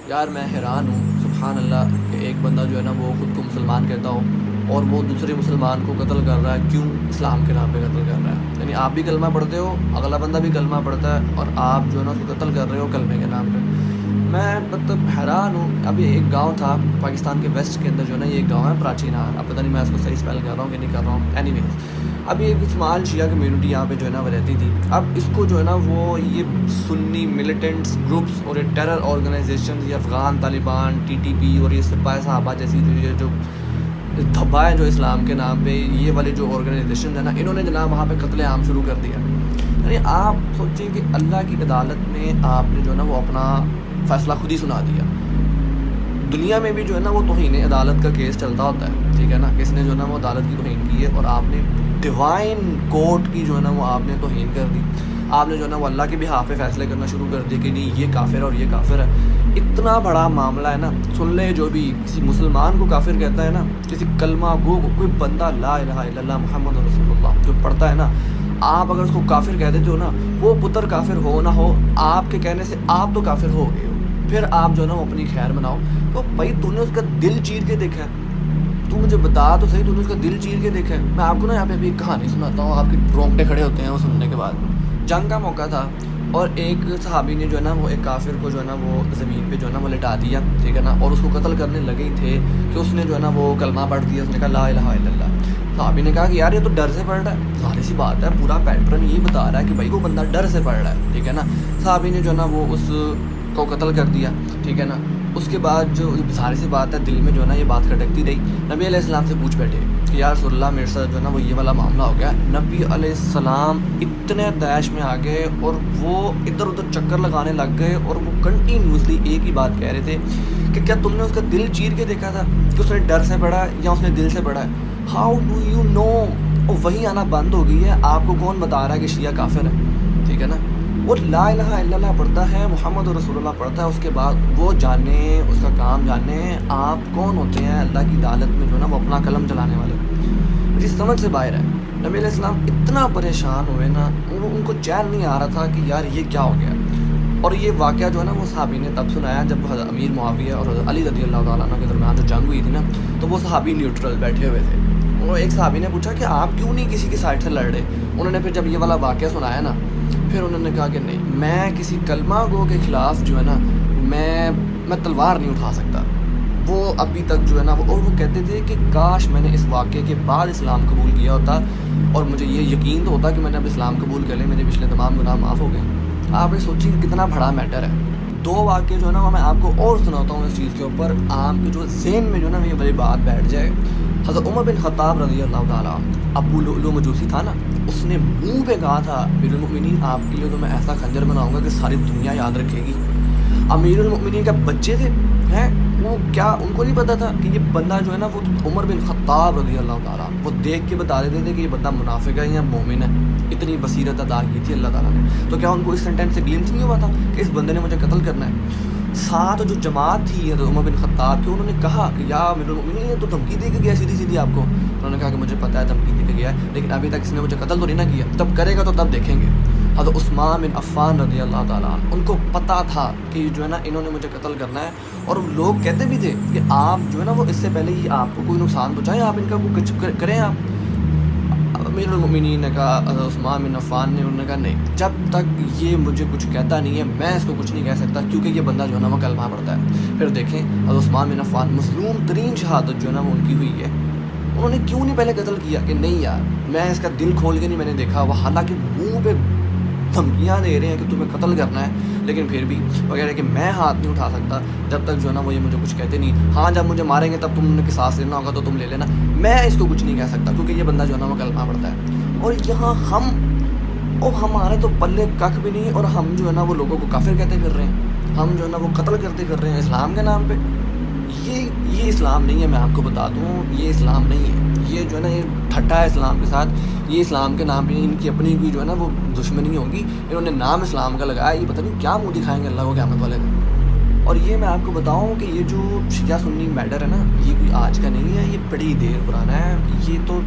یار میں حیران ہوں سبحان اللہ کہ ایک بندہ جو ہے نا وہ خود کو مسلمان کہتا ہو اور وہ دوسرے مسلمان کو قتل کر رہا ہے. کیوں؟ اسلام کے نام پہ قتل کر رہا ہے. یعنی آپ بھی کلمہ پڑھتے ہو، اگلا بندہ بھی کلمہ پڑھتا ہے، اور آپ جو ہے نا اس کو قتل کر رہے ہو کلمے کے نام پہ. میں مطلب حیران ہوں. ابھی ایک گاؤں تھا پاکستان کے ویسٹ کے اندر جو ہے نا، یہ ایک گاؤں ہے پراچی نہار. اب پتہ نہیں میں اس کو صحیح اسپیل کر رہا ہوں کہ نہیں کر رہا ہوں. اینی ویز ابھی ایک اسمال شیعہ کمیونٹی یہاں پہ جو ہے نا وہ رہتی تھی. اب اس کو جو ہے نا وہ یہ سنی ملیٹنٹس گروپس اور یہ ٹیرر آرگنائزیشنز، یہ Afghan Taliban, T T P اور یہ سپاہی صحابہ جیسی جو دھبا ہیں جو اسلام کے نام پہ، یہ والے جو آرگنائزیشن ہیں نا، انہوں نے جناب وہاں پہ قتل عام شروع کر دیا. یعنی آپ سوچیں کہ اللہ کی عدالت میں آپ نے جو ہے نا وہ اپنا فیصلہ خود ہی سنا دیا. دنیا میں بھی جو ہے نا وہ توہین عدالت کا کیس چلتا ہوتا ہے، ٹھیک ہے نا، کس نے جو ہے نا وہ عدالت کی توہین کی ہے، اور آپ نے ڈیوائن کورٹ کی جو ہے نا وہ آپ نے توہین کر دی. آپ نے جو ہے نا وہ اللہ کے بہاف پہ فیصلے کرنا شروع کر دیے کہ نہیں یہ کافر ہے اور یہ کافر ہے. اتنا بڑا معاملہ ہے نا. سن لے، جو بھی کسی مسلمان کو کافر کہتا ہے نا، کسی کلمہ گو کو، کوئی بندہ لا الہ الا اللہ محمد رسول اللہ جو پڑھتا ہے نا، آپ اگر اس کو کافر کہہ دیتے ہو نا، وہ پتر کافر ہو نہ ہو، آپ کے کہنے سے آپ تو کافر ہو گئے ہو. پھر آپ جو ہے نا وہ اپنی خیر مناؤ. تو بھائی تو نے اس کا دل چیر کے دیکھا ہے؟ تو مجھے بتا تو صحیح، تو نے اس کا دل چیر کے دیکھا ہے؟ میں آپ کو نا یہاں پہ ابھی ایک کہانی سناتا ہوں، آپ کے رونگٹے کھڑے ہوتے ہیں وہ سننے کے بعد. جنگ کا موقع تھا اور ایک صحابی نے جو ہے نا وہ ایک کافر کو جو ہے نا وہ زمین پہ جو ہے نا وہ لٹا دیا، ٹھیک ہے نا، اور اس کو قتل کرنے لگے ہی تھے کہ اس نے جو ہے نا وہ کلمہ پڑھ دیا. اس نے کہا لا الہ الا اللہ. صحابی نے کہا کہ یار یہ تو ڈر سے پڑھ رہا ہے. ظاہر سی بات ہے، پورا پیٹرن یہی بتا رہا ہے کہ بھائی وہ بندہ ڈر سے پڑھ رہا ہے، ٹھیک ہے نا. صحابی نے جو ہے نا وہ اس کو قتل کر دیا، ٹھیک ہے نا. اس کے بعد جو ظاہر سی بات ہے دل میں جو ہے نا یہ بات کھٹکتی رہی. نبی علیہ السلام سے پوچھ بیٹھے کہ یا رسول اللہ میرے ساتھ جو ہے نا وہ یہ والا معاملہ ہو گیا. نبی علیہ السلام اتنے طیش میں آ گئے اور وہ ادھر ادھر چکر لگانے لگ گئے، اور وہ کنٹینیوسلی ایک ہی بات کہہ رہے تھے کہ کیا تم نے اس کا دل چیر کے دیکھا تھا کہ اس نے ڈر سے پڑھا ہے یا اس نے دل سے پڑھا ہے؟ How do you know? اور وہی آنا بند ہو گئی ہے. آپ کو کون بتا رہا ہے کہ شیعہ کافر ہے؟ ٹھیک ہے نا. وہ لا الہ الا اللہ پڑھتا ہے، محمد رسول اللہ پڑھتا ہے. اس کے بعد وہ جانے، اس کا کام جانے آپ کون ہوتے ہیں اللہ کی عدالت میں جو ہے نا وہ اپنا قلم چلانے والے. مجھے سمجھ سے باہر ہے. نبی علیہ السلام اتنا پریشان ہوئے نا، ان کو چین نہیں آ رہا تھا کہ یار یہ کیا ہو گیا. اور یہ واقعہ جو ہے نا وہ صحابی نے تب سنایا جب حضرت امیر معاویہ اور حضرت علی رضی اللہ تعالیٰ عنہ کے درمیان جو جنگ ہوئی تھی نا، تو وہ صحابی نیوٹرل بیٹھے ہوئے تھے. اور ایک صحابی نے پوچھا کہ آپ کیوں نہیں کسی کی سائڈ سے لڑ رہے؟ انہوں نے پھر جب یہ والا واقعہ سنایا نا، پھر انہوں نے کہا کہ نہیں، میں کسی کلمہ گو کے خلاف جو ہے نا میں تلوار نہیں اٹھا سکتا. وہ ابھی تک جو ہے نا وہ کہتے تھے کہ کاش میں نے اس واقعے کے بعد اسلام قبول کیا ہوتا، اور مجھے یہ یقین تو ہوتا کہ میں نے اب اسلام قبول کر لیا، میرے پچھلے تمام گناہ معاف ہو گئے. آپ یہ سوچیں کہ کتنا بڑا میٹر ہے. دو واقعے جو ہے نا وہ میں آپ کو اور سناتا ہوں اس چیز کے اوپر، آپ کے جو ذہن میں جو ہے نا یہ بڑی بات بیٹھ جائے. حضرت عمر بن خطاب رضی اللہ تعالیٰ، ابو لؤلؤ مجوسی تھا نا، اس نے منہ پہ کہا تھا امیر المؤمنین آپ کے لیے تو میں ایسا خنجر بناؤں گا کہ ساری دنیا یاد رکھے گی. امیر المؤمنین کا بچے تھے ہیں وہ، کیا ان کو نہیں پتا تھا کہ یہ بندہ جو ہے نا وہ عمر بن خطاب رضی اللہ تعالیٰ، وہ دیکھ کے بتا دیتے تھے کہ یہ بندہ منافق ہے یا مومن ہے. اتنی بصیرت عطا کی تھی اللہ تعالیٰ نے. تو کیا ان کو اس سینٹینس سے گلمس نہیں ہوا تھا کہ اس بندے نے مجھے قتل کرنا ہے؟ ساتھ جو جماعت تھی حضرت عمر بن خطاب کی، انہوں نے کہا کہ یا امیر المؤمنین یہ تو دھمکی دے کے گیا سیدھی سیدھی آپ کو. انہوں نے کہا کہ مجھے پتہ ہے دھمکی دے کے گیا ہے، لیکن ابھی تک اس نے مجھے قتل تو نہیں نہ کیا، تب کرے گا تو تب دیکھیں گے. حضرت عثمان بن عفان رضی اللہ تعالیٰ عنہ، ان کو پتہ تھا کہ جو ہے نا انہوں نے مجھے قتل کرنا ہے. اور لوگ کہتے بھی تھے کہ آپ جو ہے نا وہ اس سے پہلے ہی آپ کو کوئی نقصان پہنچائیں، آپ ان کا کچھ کریں. آپ امیر المؤمنین نے کہا، حضرت عثمان بن عفان نے، انہوں نے کہا نہیں، جب تک یہ مجھے کچھ کہتا نہیں ہے میں اس کو کچھ نہیں کہہ سکتا، کیونکہ یہ بندہ جو ہے نا وہ کلمہ پڑھتا ہے. پھر دیکھیں حضرت عثمان بن عفان، مظلوم ترین شہادت جو ہے نا وہ ان کی ہوئی ہے. انہوں نے کیوں نہیں پہلے قتل کیا کہ نہیں یار میں اس کا دل کھول کے نہیں میں نے دیکھا. وہ حالانکہ منہ پہ دھمکیاں دے رہے ہیں کہ تمہیں قتل کرنا ہے، لیکن پھر بھی وغیرہ کہ میں ہاتھ نہیں اٹھا سکتا جب تک جو ہے نا وہ یہ مجھے کچھ کہتے نہیں. ہاں جب مجھے ماریں گے تب تم نے قصاص لینا ہوگا تو تم لے لینا، میں اس کو کچھ نہیں کہہ سکتا کیونکہ یہ بندہ جو ہے نا وہ کلمہ پڑھتا ہے. اور یہاں ہمارے تو پلے ککھ بھی نہیں، اور ہم جو ہے نا وہ لوگوں کو کافر کہتے پھر رہے ہیں، ہم جو ہے نا وہ قتل کرتے پھر رہے ہیں اسلام کے نام پہ. یہ اسلام نہیں ہے. میں آپ کو بتا دوں یہ اسلام نہیں ہے. یہ جو ہے نا یہ ٹھٹا ہے اسلام کے ساتھ. یہ اسلام کے نام پہ ان کی اپنی کوئی جو ہے نا وہ دشمنی ہوگی، انہوں نے نام اسلام کا لگایا، یہ پتہ نہیں کیا منہ دکھائیں گے اللہ کو قیامت والے دن. اور یہ میں آپ کو بتاؤں کہ یہ جو شیعہ سنی میٹر ہے نا، یہ کوئی آج کا نہیں ہے، یہ بڑی دیر پرانا ہے. یہ تو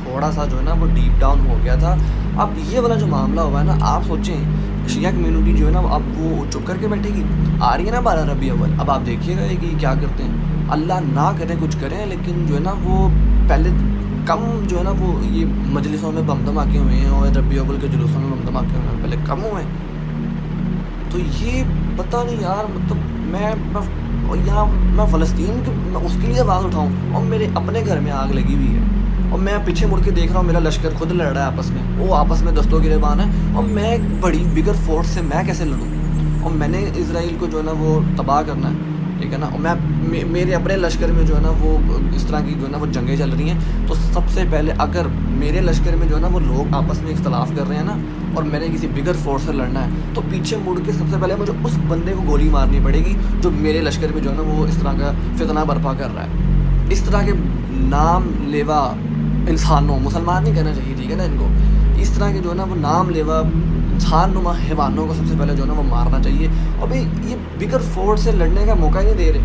تھوڑا سا جو ہے نا وہ ڈیپ ڈاؤن ہو گیا تھا. اب یہ والا جو معاملہ ہوا ہے نا، آپ سوچیں شیعہ کمیونٹی جو ہے نا اب وہ چپ کر کے بیٹھے گی. آ رہی ہے نا 12 ربیع اول, اب آپ دیکھیے گا کہ کیا کرتے ہیں. اللہ نہ کرے کچھ کریں, لیکن جو ہے نا وہ پہلے کم جو ہے نا وہ یہ مجلسوں میں بم دھماکے ہوئے ہیں اور ربیع اول کے جلوسوں میں بم دھماکے ہوئے ہیں, پہلے کم ہوئے ہیں. تو یہ پتہ نہیں یار, مطلب میں فلسطین کے میں اس کے لیے آواز اٹھاؤں, اور میرے اپنے گھر میں آگ لگی ہوئی ہے, اور میں پیچھے مڑ کے دیکھ رہا ہوں میرا لشکر خود لڑ رہا ہے آپس میں, وہ آپس میں دستوں گریبان ہے, اور میں بڑی بگر فورس سے میں کیسے لڑوں, اور میں نے اسرائیل کو جو ہے نا وہ تباہ کرنا ہے, ٹھیک ہے نا. اور میرے اپنے لشکر میں جو ہے نا وہ اس طرح کی جو ہے نا وہ جنگیں چل رہی ہیں. تو سب سے پہلے اگر میرے لشکر میں جو ہے نا وہ لوگ آپس میں اختلاف کر رہے ہیں نا, اور میں نے کسی بگر فورس سے لڑنا ہے, تو پیچھے مڑ کے سب سے پہلے مجھے اس بندے کو گولی مارنی پڑے گی جو میرے لشکر میں جو ہے نا وہ اس طرح کا فتنہ برپا کر رہا ہے. اس طرح کے نام لیوا انسانوں, مسلمان نہیں کہنا چاہیے, ٹھیک ہے نا, ان کو اس طرح کے جو ہے نا وہ نام لیوا انسان نما حیوانوں کو سب سے پہلے جو ہے نا وہ مارنا چاہیے. اور بھائی یہ بگر فورس سے لڑنے کا موقع ہی نہیں دے رہے.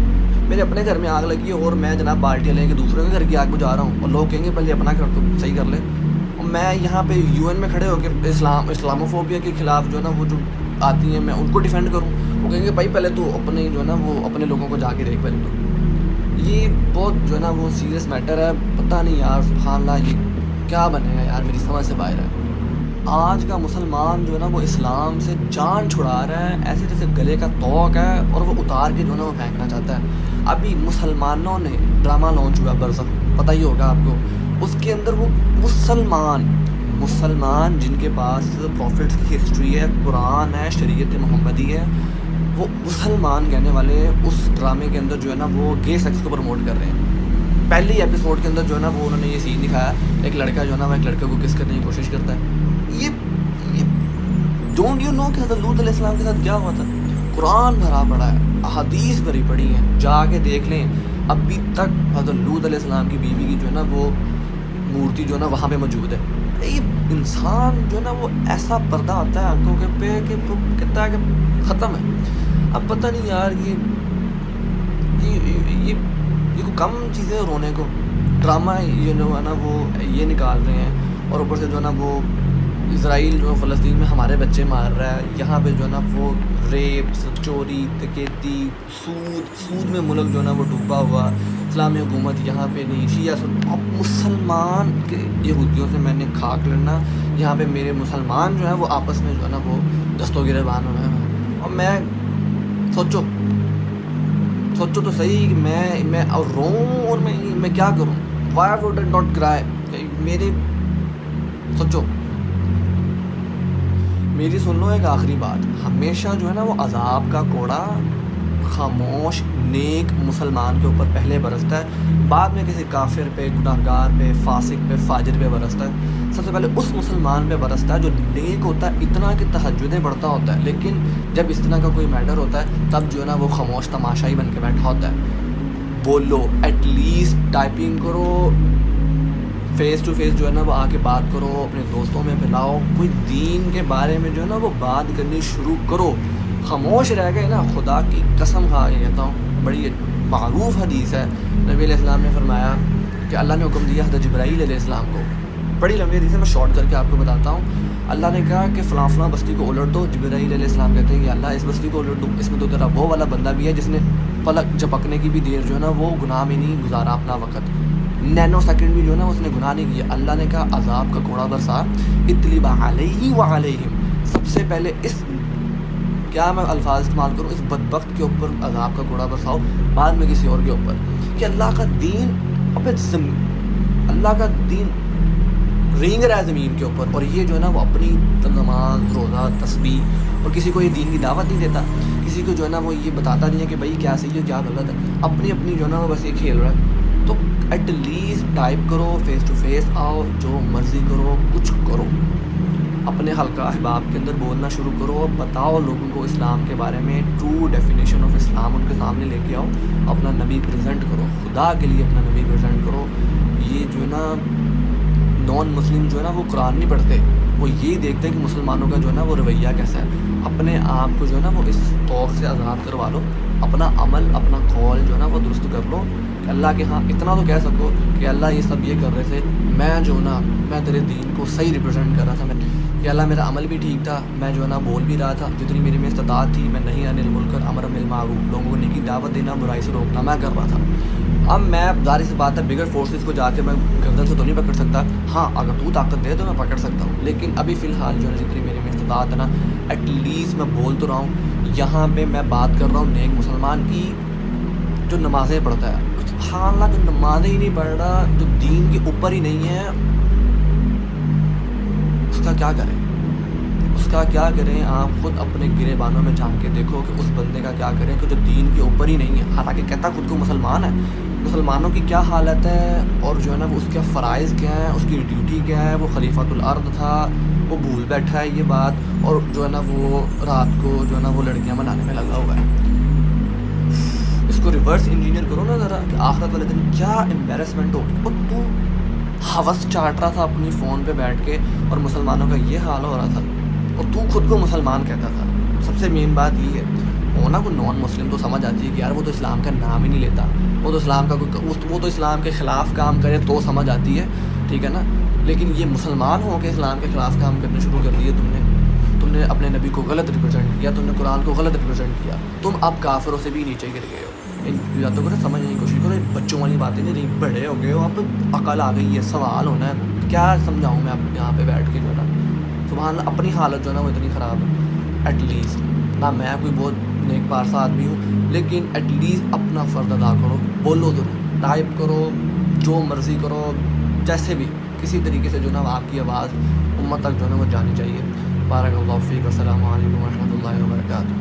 میرے اپنے گھر میں آگ لگی ہے اور میں جناب بالٹیاں لے کے دوسروں کے گھر کی آگ بجھا رہا ہوں, اور لوگ کہیں گے پہلے اپنا گھر تو صحیح کر لے. اور میں یہاں پہ UN میں کھڑے ہو کے اسلاموفوبیا کے خلاف جو ہے نا وہ جو آتی ہیں میں ان کو ڈیفینڈ کروں, وہ کہیں گے بھائی پہلے تو اپنے جو ہے نا وہ اپنے لوگوں کو جا کے دیکھ پہلے تو. یہ بہت جو ہے نا وہ سیریس میٹر ہے. پتہ نہیں یار, سبحان اللہ, یہ کیا بنے گا یار, میری سمجھ سے باہر ہے. آج کا مسلمان جو ہے نا وہ اسلام سے جان چھڑا رہا ہے, ایسے جیسے گلے کا توق ہے, اور وہ اتار کے جو ہے نا وہ پھینکنا چاہتا ہے. ابھی مسلمانوں نے ڈرامہ لانچ ہوا برزخ, پتہ ہی ہوگا آپ کو. اس کے اندر وہ مسلمان جن کے پاس پروفٹس کی ہسٹری ہے, قرآن ہے, شریعت محمدی ہے, وہ مسلمان کہنے والے اس ڈرامے کے اندر جو ہے نا وہ گے سیکس کو پروموٹ کر رہے ہیں. پہلی ایپیسوڈ کے اندر جو ہے نا وہ انہوں نے یہ سین دکھایا, ایک لڑکا جو ہے نا وہ ایک لڑکے کو کس کرنے کی کوشش کرتا ہے. یہ ڈونٹ یو نو کہ حضرت لوط علیہ السلام کے ساتھ کیا ہوا تھا. قرآن بھرا پڑا ہے, احادیث بھری پڑی ہیں, جا کے دیکھ لیں. ابھی تک حضرت لوط علیہ السلام کی بیوی کی جو ہے نا وہ مورتی جو ہے نا وہاں پہ موجود ہے. یہ انسان جو ہے نا وہ ایسا پردہ ہوتا ہے آنکھوں کے پہ کہ وہ کہتا ہے کہ ختم ہے. اب پتہ نہیں یار, یہ کو کم چیزیں رونے کو. ڈرامہ جو ہے نا وہ یہ نکال رہے ہیں, اور اوپر سے جو ہے نا وہ اسرائیل جو فلسطین میں ہمارے بچے مار رہا ہے, یہاں پہ جو ہے نا وہ ریپ, چوری, ڈکیتی, سود میں ملک جو ہے نا وہ ڈوبا ہوا. اسلامی حکومت یہاں پہ نہیں, شیعہ اب مسلمان کے یہودیوں سے میں نے کھاک لڑنا, یہاں پہ میرے مسلمان جو ہیں وہ آپس میں جو ہے نا وہ دستوں گریبان ہوئے ہیں. اور میں سوچو تو صحیح کہ میں اور روؤں, اور میں کیا کروں. وائی وڈ آئی ناٹ کرائی. میرے سوچو, میری سن لو ایک آخری بات. ہمیشہ جو ہے نا وہ عذاب کا کوڑا خاموش نیک مسلمان کے اوپر پہلے برستا ہے, بعد میں کسی کافر پہ, گناہگار پہ, فاسق پہ, فاجر پہ برستا ہے. سب سے پہلے اس مسلمان پہ برستا ہے جو نیک ہوتا ہے, اتنا کہ تہجدیں پڑھتا ہوتا ہے, لیکن جب اس طرح کا کوئی میٹر ہوتا ہے تب جو ہے نا وہ خاموش تماشائی بن کے بیٹھا ہوتا ہے. بولو, ایٹ لیسٹ ٹائپنگ کرو, فیس ٹو فیس جو ہے نا وہ آ کے بات کرو, اپنے دوستوں میں پھیلاؤ, کوئی دین کے بارے میں جو ہے نا وہ بات کرنی شروع کرو. خاموش رہ گئے نا, خدا کی قسم کھا کے کہتا ہوں, بڑی معروف حدیث ہے. نبی علیہ السلام نے فرمایا کہ اللہ نے حکم دیا حضرت جبرائیل علیہ السلام کو, بڑی لمبی حدیث ہے, میں شارٹ کر کے آپ کو بتاتا ہوں. اللہ نے کہا کہ فلاں فلاں بستی کو الٹ دو. جبرائیل علیہ السلام کہتے ہیں کہ اللہ اس بستی کو الٹ دو, اس میں تو تیرا وہ والا بندہ بھی ہے جس نے پلک جھپکنے کی بھی دیر جو ہے نا وہ گناہ میں نہیں گزارا اپنا وقت, نینو سیکنڈ بھی جو ہے نا اس نے گناہ نہیں کیا. اللہ نے کہا عذاب کا کوڑا برسا, اتلب علیہ وعلیہم. سب سے پہلے اس, کیا میں الفاظ استعمال کروں, اس بدبخت کے اوپر عذاب کا کوڑا برساؤ, بعد میں کسی اور کے اوپر. کہ اللہ کا دین اللہ کا دین رینگ رہا ہے زمین کے اوپر, اور یہ جو ہے نا وہ اپنی نماز, روزہ, تسبیح, اور کسی کو یہ دین کی دعوت نہیں دیتا, کسی کو جو ہے نا وہ یہ بتاتا نہیں ہے کہ بھائی کیا صحیح ہے کیا غلط ہے, اپنی جو ہے نا وہ بس یہ کھیل رہا ہے. تو ایٹ لیسٹ ٹائپ کرو, فیس ٹو فیس آؤ, جو مرضی کرو, کچھ کرو, اپنے حلقہ احباب کے اندر بولنا شروع کرو, بتاؤ لوگوں کو اسلام کے بارے میں, ٹرو ڈیفینیشن آف اسلام ان کے سامنے لے کے آؤ, اپنا نبی پریزنٹ کرو, خدا کے لیے اپنا نبی پریزنٹ کرو. یہ جو ہے نا نان مسلم جو ہے نا وہ قرآن نہیں پڑھتے, وہ یہی دیکھتے ہیں کہ مسلمانوں کا جو ہے نا وہ رویہ کیسا ہے. اپنے آپ کو جو ہے نا وہ اس توق سے آزاد کروا لو, اپنا عمل, اپنا قول جو ہے نا وہ درست کر لو. اللہ کے ہاں اتنا تو کہہ سکو کہ اللہ یہ سب یہ کر رہے تھے, میں جو نا میں تیرے دین کو صحیح ریپرزینٹ کر رہا تھا. میں کہ اللہ میرا عمل بھی ٹھیک تھا, میں جو ہے نا بول بھی رہا تھا, جتنی میری میں استطاعت تھی میں نہیں انل منکر امر بالمعروف, لوگوں کو نیکی دعوت دینا, برائی سے روکنا میں کر رہا تھا. اب میں ظاہر سی بات ہے بگر فورسز کو جا کے میں گردن سے تو نہیں پکڑ سکتا, ہاں اگر تو طاقت دے تو میں پکڑ سکتا ہوں, لیکن ابھی فی الحال جو ہے جتنی میری میں استطاعت ہے نا, ایٹ لیسٹ میں بول تو رہا ہوں. یہاں پہ میں بات کر رہا ہوں نیک مسلمان کی جو نمازیں پڑھتا ہے, سبحان اللہ, جو نمازیں ہی نہیں پڑھ رہا, جو دین کے اوپر ہی نہیں ہے, اس کا کیا کریں, اس کا کیا کریں. آپ خود اپنے گرے بانوں میں جھانک کے دیکھو کہ اس بندے کا کیا کریں کہ جو دین کے اوپر ہی نہیں ہے, حالانکہ کہتا خود کو مسلمان ہے. مسلمانوں کی کیا حالت ہے, اور جو ہے نا وہ اس کے فرائض کیا ہیں, اس کی ڈیوٹی کیا ہے, وہ خلیفۃ الارض تھا, وہ بھول بیٹھا ہے یہ بات, اور جو ہے نا وہ رات کو جو ہے نا وہ لڑکیاں بنانے میں لگا ہوا ہے. اس کو ریورس انجینئر کرو نا ذرا, کہ آخرت والے دن کیا امبیرسمنٹ ہو. اور تو ہوس چاٹ رہا تھا اپنی فون پہ بیٹھ کے, اور مسلمانوں کا یہ حال ہو رہا تھا, اور تو خود کو مسلمان کہتا تھا. سب سے مین بات یہ ہے, ہونا کوئی نان مسلم تو سمجھ آتی ہے کہ یار وہ تو اسلام کا نام ہی نہیں لیتا, وہ تو اسلام کا وہ تو اسلام کے خلاف کام کرے تو سمجھ آتی ہے, ٹھیک ہے نا. لیکن یہ مسلمان ہو کے اسلام کے خلاف کام کرنے شروع کر دیے تم نے اپنے نبی کو غلط ریپرزینٹ کیا, تم نے قرآن کو غلط ریپرزینٹ کیا, تم اب کافروں سے بھی نیچے گر گئے ہو. ان باتوں کو سمجھنے کی کوشش کرو, بچوں والی باتیں نہیں رہی, بڑے ہو گئے ہو, اب عقل آ گئی ہے, سوال ہونا ہے. کیا سمجھاؤں میں اب یہاں پہ بیٹھ کے جو ہے نا, سبحان اللہ, اپنی حالت جو ہے نا وہ اتنی خراب ہے. ایٹ لیسٹ نہ میں کوئی بہت نیک پارسا آدمی ہوں, لیکن ایٹ لیسٹ اپنا فرض ادا کرو, بولو ضرور, ٹائپ کرو, جو مرضی کرو, جیسے بھی کسی طریقے سے جو نا آپ کی آواز امت تک جو ہے نا وہ جانی چاہیے. بارک اللہ فیک, السلام علیکم ورحمۃ اللہ وبرکاتہ.